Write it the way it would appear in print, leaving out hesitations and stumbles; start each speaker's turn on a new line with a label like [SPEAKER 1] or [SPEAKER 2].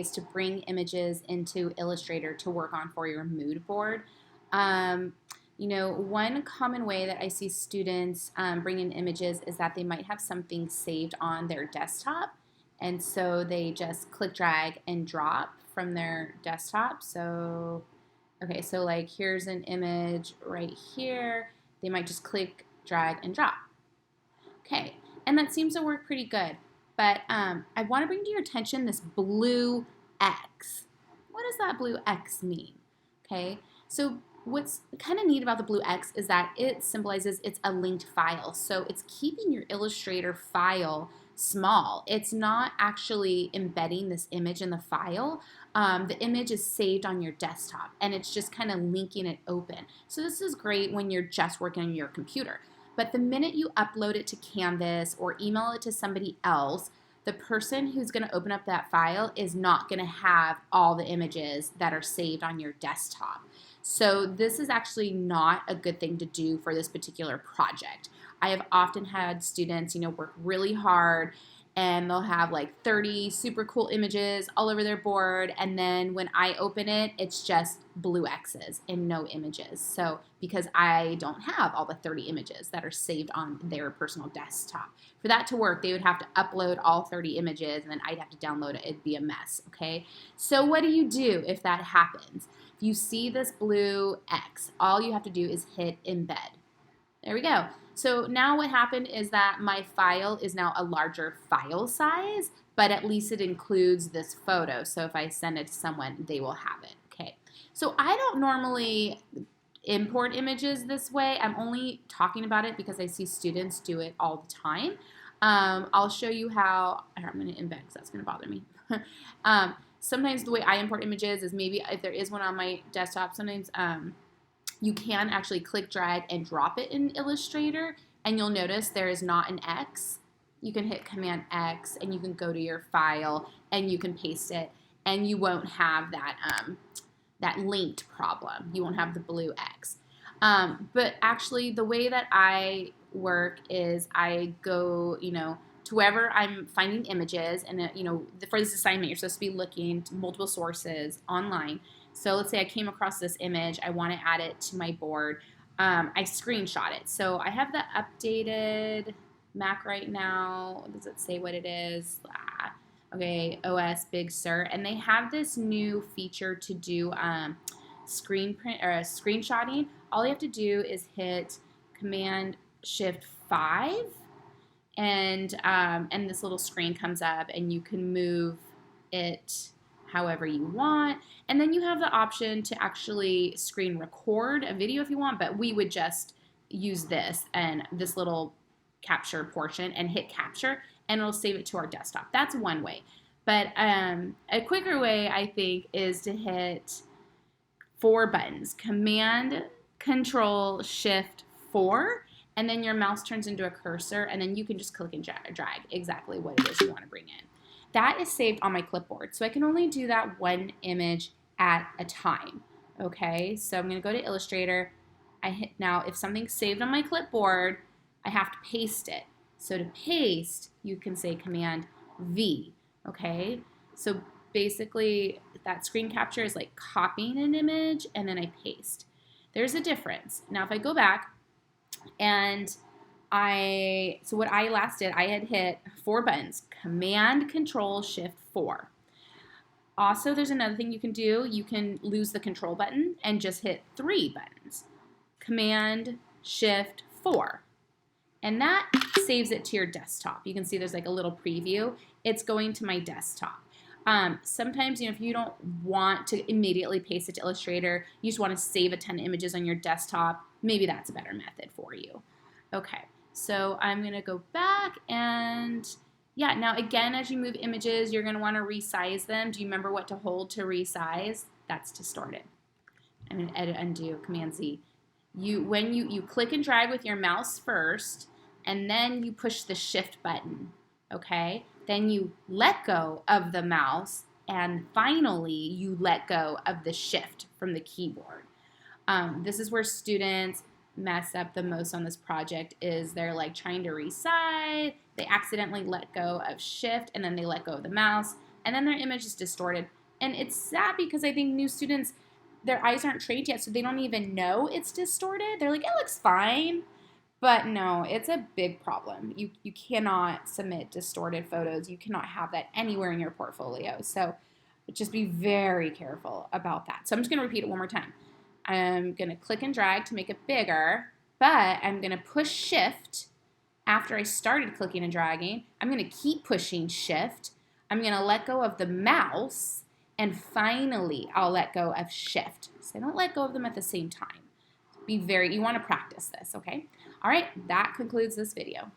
[SPEAKER 1] To bring images into Illustrator to work on for your mood board. One common way that I see students bring in images is that they might have something saved on their desktop, and so they just click, drag, and drop from their desktop. So, okay, so like here's an image right here. They might just click, drag, and drop. Okay, and that seems to work pretty good. But I want to bring to your attention this blue X. What does that blue X mean? Okay, so what's kind of neat about the blue X is that it symbolizes it's a linked file. So it's keeping your Illustrator file small. It's not actually embedding this image in the file. The image is saved on your desktop, and it's just kind of linking it open. So this is great when you're just working on your computer. But the minute you upload it to Canvas or email it to somebody else, the person who's going to open up that file is not going to have all the images that are saved on your desktop. So this is actually not a good thing to do for this particular project. I have often had students, work really hard, and they'll have like 30 super cool images all over their board, and then when I open it, it's just blue X's and no images. So because I don't have all the 30 images that are saved on their personal desktop. For that to work, they would have to upload all 30 images, and then I'd have to download it. It'd be a mess, okay? So what do you do if that happens? If you see this blue X, all you have to do is hit embed. There we go. So now what happened is that my file is now a larger file size, but at least it includes this photo. So if I send it to someone, they will have it. Okay. So I don't normally import images this way. I'm only talking about it because I see students do it all the time. I'll show you how. I'm going to embed because that's going to bother me. Sometimes the way I import images is maybe if there is one on my desktop, sometimes you can actually click, drag, and drop it in Illustrator, and you'll notice there is not an X. You can hit Command X, and you can go to your file, and you can paste it, and you won't have that linked problem. You won't have the blue X. But actually, the way that I work is I go, to wherever I'm finding images, and for this assignment, you're supposed to be looking to multiple sources online. So let's say I came across this image, I want to add it to my board. I screenshot it. So I have the updated Mac right now. Does it say what it is? Okay, OS Big Sur, and they have this new feature to do screen print or screenshotting. All you have to do is hit Command Shift 5, and this little screen comes up, and you can move it however you want. And then you have the option to actually screen record a video if you want, but we would just use this and this little capture portion and hit capture, and it'll save it to our desktop. That's one way. But a quicker way, I think, is to hit 4 buttons. Command, Control, Shift, 4, and then your mouse turns into a cursor, and then you can just click and drag exactly what it is you want to bring in. That is saved on my clipboard, so I can only do that one image at a time. Okay, so I'm going to go to Illustrator. Now, if something's saved on my clipboard, I have to paste it. So to paste, you can say Command V. Okay, so basically that screen capture is like copying an image, and then I paste. There's a difference. Now, if I go back and so what I last did, I had hit 4 buttons, Command, Control, Shift, 4. Also, there's another thing you can do. You can lose the Control button and just hit 3 buttons, Command, Shift, 4. And that saves it to your desktop. You can see there's like a little preview. It's going to my desktop. Sometimes, if you don't want to immediately paste it to Illustrator, you just want to save a ton of images on your desktop, maybe that's a better method for you. Okay. So I'm going to go back, and yeah, now again, as you move images, you're going to want to resize them. Do you remember what to hold to resize? That's distorted. I'm going to edit, undo, Command Z. When you click and drag with your mouse first, and then you push the Shift button, okay? Then you let go of the mouse, and finally you let go of the Shift from the keyboard. This is where students mess up the most on this project, is they're like trying to resize, they accidentally let go of Shift, and then they let go of the mouse. and then their image is distorted. And it's sad because I think new students, their eyes aren't trained yet, so they don't even know it's distorted. They're like, it looks fine. But no, it's a big problem. You cannot submit distorted photos. You cannot have that anywhere in your portfolio. So just be very careful about that. So I'm just going to repeat it one more time. I'm going to click and drag to make it bigger, but I'm going to push shift after I started clicking and dragging. I'm going to keep pushing shift. I'm going to let go of the mouse, and finally I'll let go of shift. So I don't let go of them at the same time. You want to practice this, okay? All right, that concludes this video.